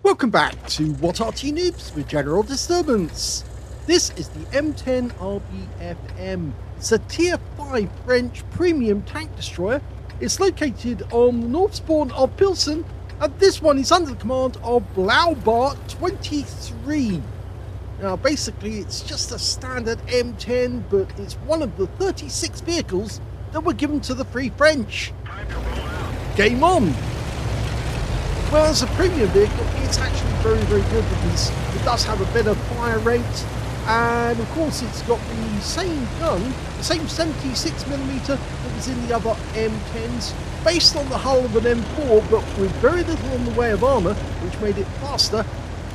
Welcome back to What Arty Noobs with General Disturbance. This is the M10 RBFM. It's a Tier 5 French premium tank destroyer. It's located on the north spawn of Pilsen, and this one is under the command of blaUbart23. Now basically it's just a standard M10, but it's one of the 36 vehicles that were given to the Free French. Game on! Well, as a premium vehicle, it's actually very good because it does have a better fire rate, and of course it's got the same gun, the same 76mm that was in the other M10s, based on the hull of an M4, but with very little in the way of armour, which made it faster,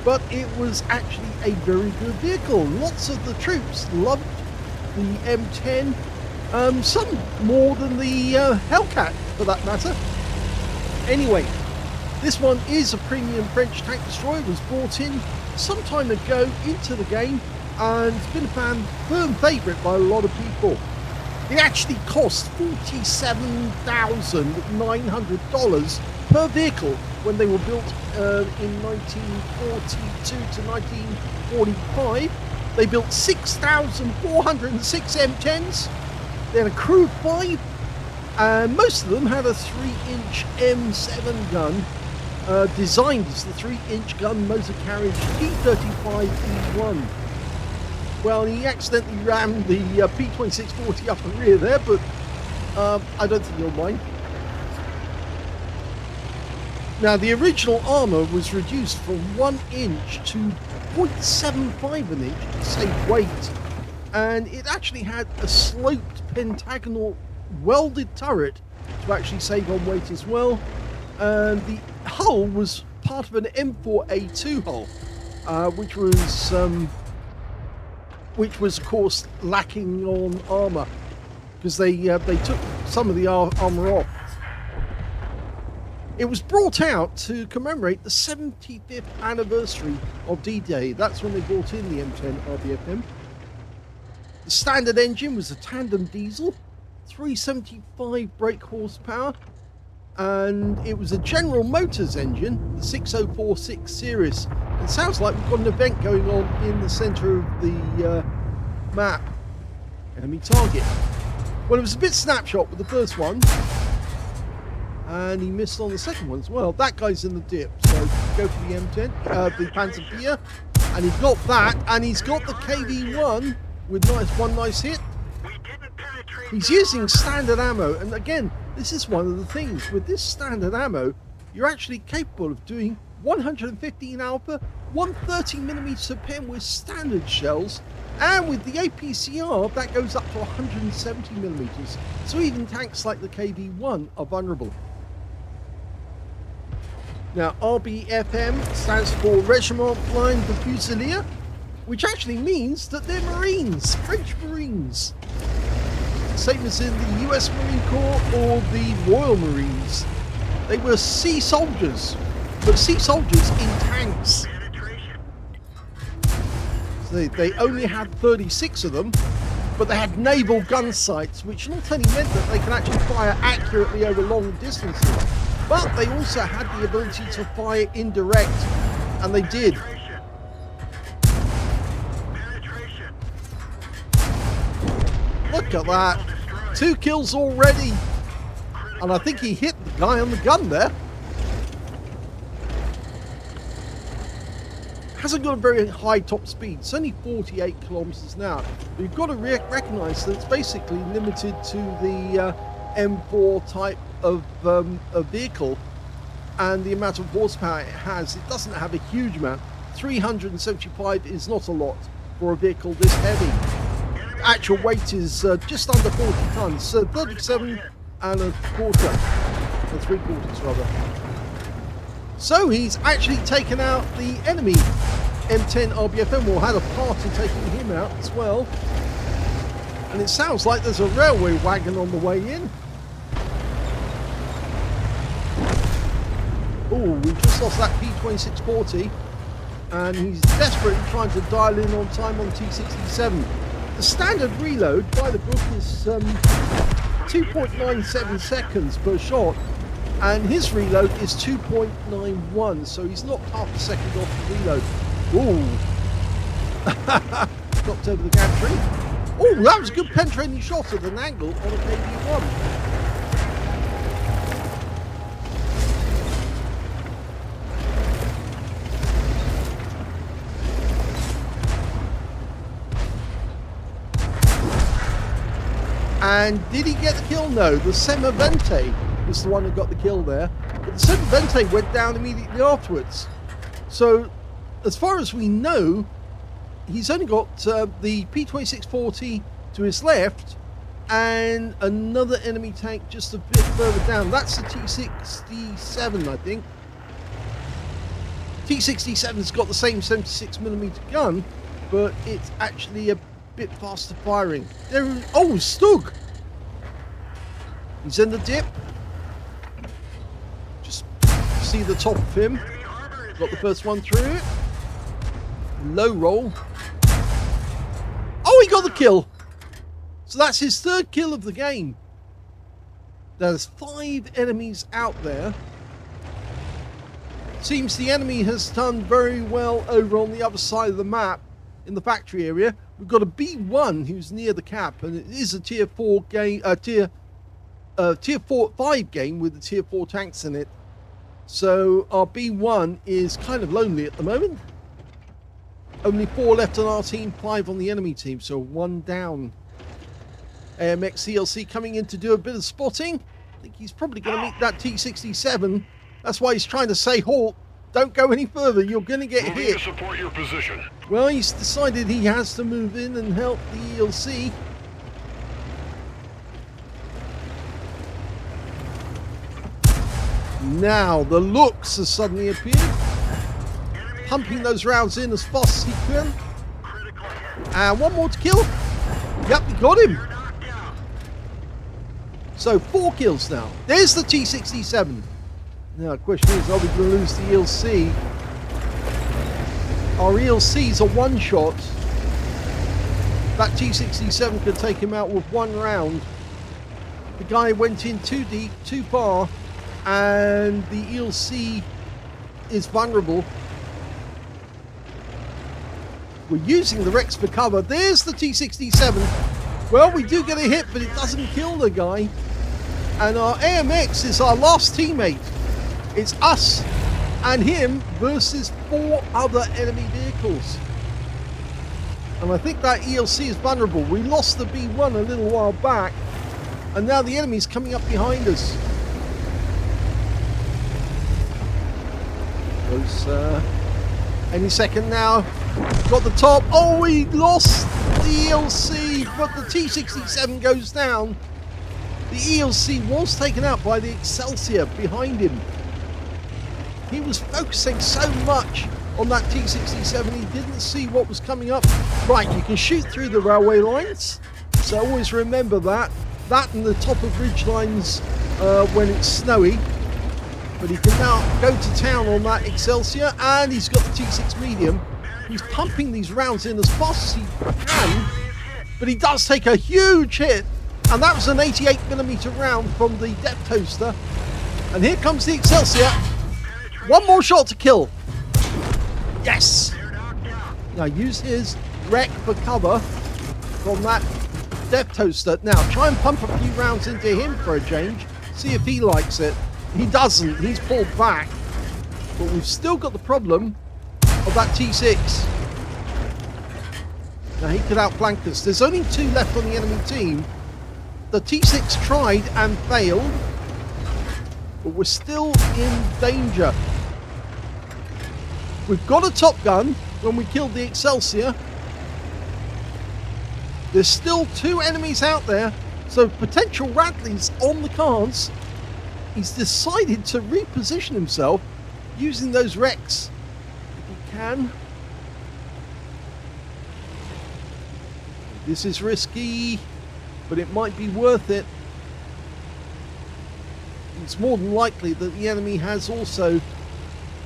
but it was actually a very good vehicle. Lots of the troops loved the M10, some more than the Hellcat for that matter. Anyway, this one is a premium French tank destroyer. It was brought in some time ago into the game and it's been a firm favourite by a lot of people. It actually cost $47,900 per vehicle when they were built in 1942 to 1945. They built 6,406 M10s. They had a crew of 5, and most of them had a 3-inch M7 gun. Designed as the 3-inch gun motor carriage P35E1. Well, he accidentally rammed the P2640 up and rear there, but I don't think you'll mind. Now, the original armour was reduced from 1 inch to 0.75 an inch to save weight, and it actually had a sloped pentagonal welded turret to actually save on weight as well. And the hull was part of an M4A2 hull, which was of course lacking on armour because they took some of the armour off. It was brought out to commemorate the 75th anniversary of D-Day. That's when they brought in the M10 RBFM. The standard engine was a tandem diesel, 375 brake horsepower. And it was a General Motors engine, the 6046 series. It sounds like we've got an event going on in the centre of the map. Enemy target. Well, it was a bit snapshot with the first one, and he missed on the second one as well. That guy's in the dip, so go for the M10, the Panzer, and he got that, and he's got the KV1 with one nice hit. He's using standard ammo, and again, this is one of the things. With this standard ammo, you're actually capable of doing 115 alpha, 130mm pen with standard shells, and with the APCR, that goes up to 170mm. So even tanks like the KV1 are vulnerable. Now, RBFM stands for Regiment Blind de Fusiliers, which actually means that they're Marines, French Marines. Same as in the US Marine Corps or the Royal Marines. They were sea soldiers, but sea soldiers in tanks. So they only had 36 of them, but they had naval gun sights, which not only meant that they could actually fire accurately over long distances, but they also had the ability to fire indirect, and they did. Look at that. 2 kills already. And I think he hit the guy on the gun there. Hasn't got a very high top speed. It's only 48 kilometers an hour. But you've got to recognize that it's basically limited to the M4 type of vehicle and the amount of horsepower it has. It doesn't have a huge amount. 375 is not a lot for a vehicle this heavy. Actual weight is just under 40 tons, so 37 and a quarter, or 3/4 rather. So he's actually taken out the enemy M10 RBFM, or had a part in taking him out as well. And it sounds like there's a railway wagon on the way in. Oh, we just lost that P2640, and he's desperately trying to dial in on time on T67. The standard reload by the book is 2.97 seconds per shot, and his reload is 2.91, so he's knocked half a second off the reload. Ooh. Knocked over the gantry. Oh, that was a good penetrating shot at an angle on a KV-1. And did he get the kill? No, the Semavente was the one who got the kill there. But the Semavente went down immediately afterwards. So, as far as we know, he's only got the P2640 to his left and another enemy tank just a bit further down. That's the T67, I think. T67's got the same 76mm gun, but it's actually a bit faster firing. Oh, Stug! He's in the dip. Just see the top of him. Got the first one through it. Low roll. Oh, he got the kill. So that's his third kill of the game. There's 5 enemies out there. Seems the enemy has done very well over on the other side of the map in the factory area. We've got a B1 who's near the cap, and it is a tier 4 game, tier 5 game with the tier 4 tanks in it. So our B1 is kind of lonely at the moment. Only 4 left on our team, 5 on the enemy team, so 1 down. AMX CLC coming in to do a bit of spotting. I think he's probably going to meet that T67. That's why he's trying to say, halt, don't go any further, you're going to get hit. To support your position. Well, he's decided he has to move in and help the ELC. Now, the looks has suddenly appeared. Pumping those rounds in as fast as he can. And one more to kill. Yep, he got him. So 4 kills now. There's the T67. Now the question is, are we going to lose the ELC? Our ELC's a one-shot. That T67 could take him out with 1 round. The guy went in too deep, too far, and the ELC is vulnerable. We're using the Rex for cover. There's the T67. Well, we do get a hit, but it doesn't kill the guy. And our AMX is our last teammate. It's us and him versus 4 other enemy vehicles. And I think that ELC is vulnerable. We lost the B1 a little while back, and now the enemy's coming up behind us. Goes any second now. Got the top. Oh, we lost the ELC, but the T67 goes down. The ELC was taken out by the Excelsior behind him. He was focusing so much on that T67, he didn't see what was coming up. Right, you can shoot through the railway lines, so always remember that. That and the top of ridge lines when it's snowy. But he can now go to town on that Excelsior, and he's got the T6 medium. He's pumping these rounds in as fast as he can, but he does take a huge hit, and that was an 88mm round from the Depth Toaster. And here comes the Excelsior. 1 more shot to kill. Yes! Now use his wreck for cover from that Depth Toaster. Now try and pump a few rounds into him for a change. See if he likes it. He doesn't. He's pulled back. But we've still got the problem of that T6. Now he could outflank us. There's only 2 left on the enemy team. The T6 tried and failed, but we're still in danger. We've got a Top Gun when we killed the Excelsior. There's still 2 enemies out there, so potential Radley's on the cards. He's decided to reposition himself using those wrecks if he can. This is risky, but it might be worth it. It's more than likely that the enemy has also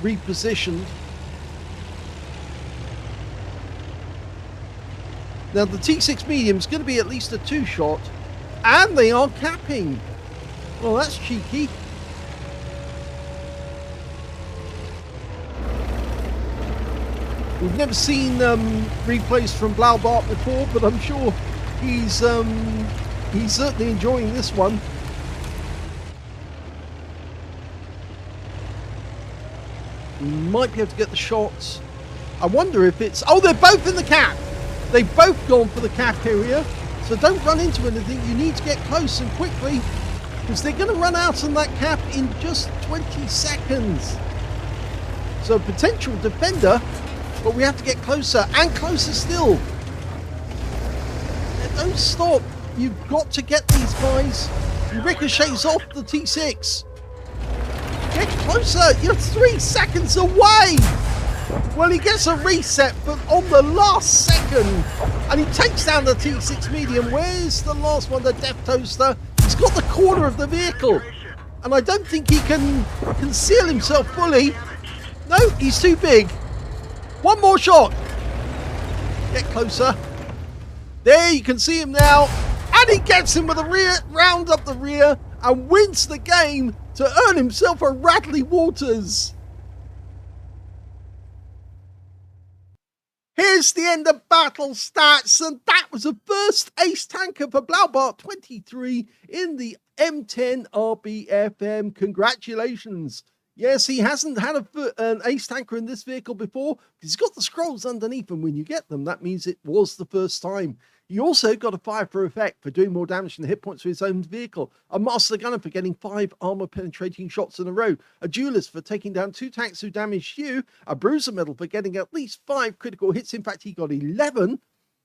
repositioned. Now the T6 medium is going to be at least a 2-shot, and they are capping. Well, that's cheeky. We've never seen replays from blaUbart before, but I'm sure he's certainly enjoying this one. We might be able to get the shots. I wonder if it's... Oh, they're both in the cap. They've both gone for the cap area. So don't run into anything. You need to get close and quickly, because they're going to run out on that cap in just 20 seconds. So potential defender, but we have to get closer and closer still. Don't stop. You've got to get these guys. He ricochets off the T6. Get closer. You're 3 seconds away. Well, he gets a reset, but on the last second. And he takes down the T6 medium. Where's the last one, the Death Toaster? He's got the corner of the vehicle. And I don't think he can conceal himself fully. No, he's too big. One more shot. Get closer. There, you can see him now. And he gets him with a rear, round up the rear, and wins the game to earn himself a Radley Waters. Here's the end of battle stats, and that was the first ace tanker for blaUbart23 in the M10 RBFM. Congratulations. Yes, he hasn't had an ace tanker in this vehicle before, because he's got the scrolls underneath, and when you get them, that means it was the first time. He also got a fire for effect for doing more damage than the hit points for his own vehicle, a master gunner for getting 5 armor penetrating shots in a row, a duelist for taking down 2 tanks who damaged you, a bruiser medal for getting at least 5 critical hits. In fact, he got 11.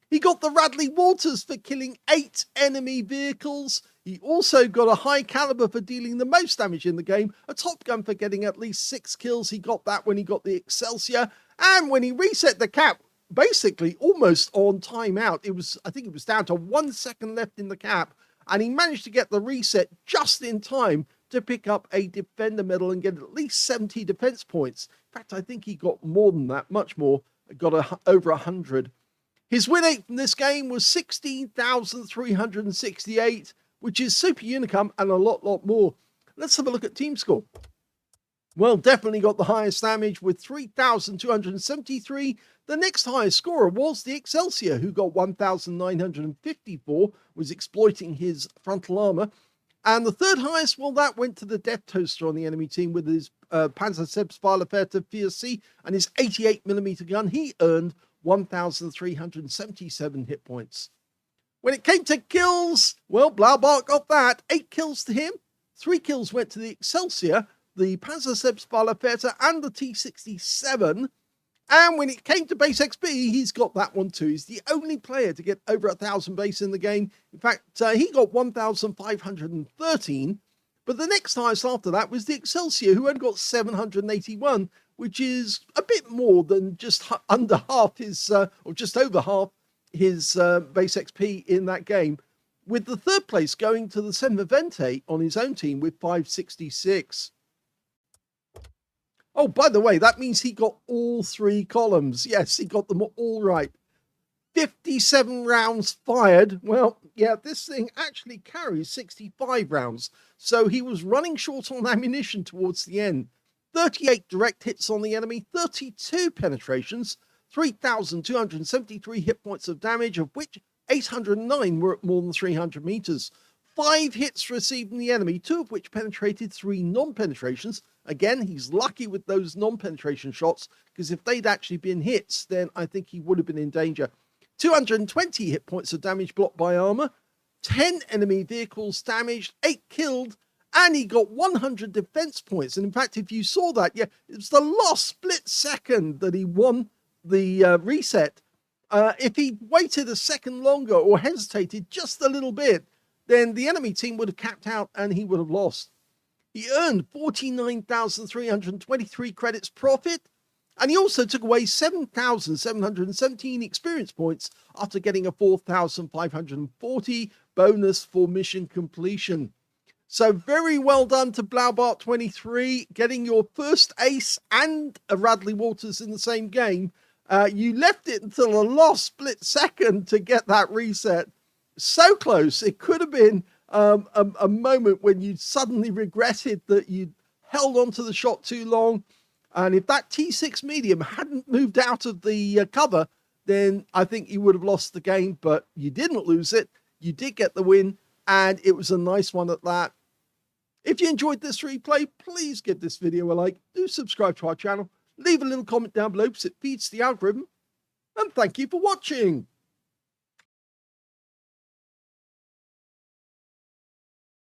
He got the Radley Waters for killing 8 enemy vehicles. He also got a high caliber for dealing the most damage in the game, a top gun for getting at least 6 kills. He got that when he got the Excelsior, and when he reset the cap, basically almost on timeout. I think it was down to 1 second left in the cap, and he managed to get the reset just in time to pick up a defender medal and get at least 70 defense points. In fact, I think he got more than that, much more, got over 100. His win rate from this game was 16,368, which is super unicum and a lot more. Let's have a look at team score. Well, definitely got the highest damage with 3,273. The next highest scorer was the Excelsior, who got 1,954, was exploiting his frontal armor. And the third highest, well, that went to the Death Toaster on the enemy team with his Panzerseps Fierce and his 88mm gun. He earned 1,377 hit points. When it came to kills, well, blaUbart got that. 8 kills to him. 3 kills went to the Excelsior, the Panzerseps and the T67. And when it came to base XP, he's got that one too. He's the only player to get over 1,000 base in the game. In fact, he got 1,513. But the next highest after that was the Excelsior, who only got 781, which is a bit more than just under half his, or just over half his base XP in that game. With the third place going to the Semavente on his own team with 566. Oh, by the way, that means he got all 3 columns. Yes, he got them all right. 57 rounds fired. Well, yeah, this thing actually carries 65 rounds. So he was running short on ammunition towards the end. 38 direct hits on the enemy, 32 penetrations, 3,273 hit points of damage, of which 809 were at more than 300 meters. 5 hits received from the enemy, 2 of which penetrated, 3 non-penetrations. Again, he's lucky with those non-penetration shots, because if they'd actually been hits, then I think he would have been in danger. 220 hit points of damage blocked by armor, 10 enemy vehicles damaged, 8 killed, and he got 100 defense points. And in fact, if you saw that, yeah, it was the last split second that he won the reset. If he waited a second longer or hesitated just a little bit, then the enemy team would have capped out and he would have lost. He earned 49,323 credits profit, and he also took away 7,717 experience points after getting a 4,540 bonus for mission completion. So very well done to blaUbart23, getting your first ace and a Radley Waters in the same game. You left it until the last split second to get that reset. So close. It could have been a moment when you suddenly regretted that you'd held on to the shot too long. And if that T6 medium hadn't moved out of the cover, then I think you would have lost the game, but you didn't lose it. You did get the win, and it was a nice one at that. If you enjoyed this replay, please give this video a like, do subscribe to our channel, leave a little comment down below because it feeds the algorithm, and thank you for watching.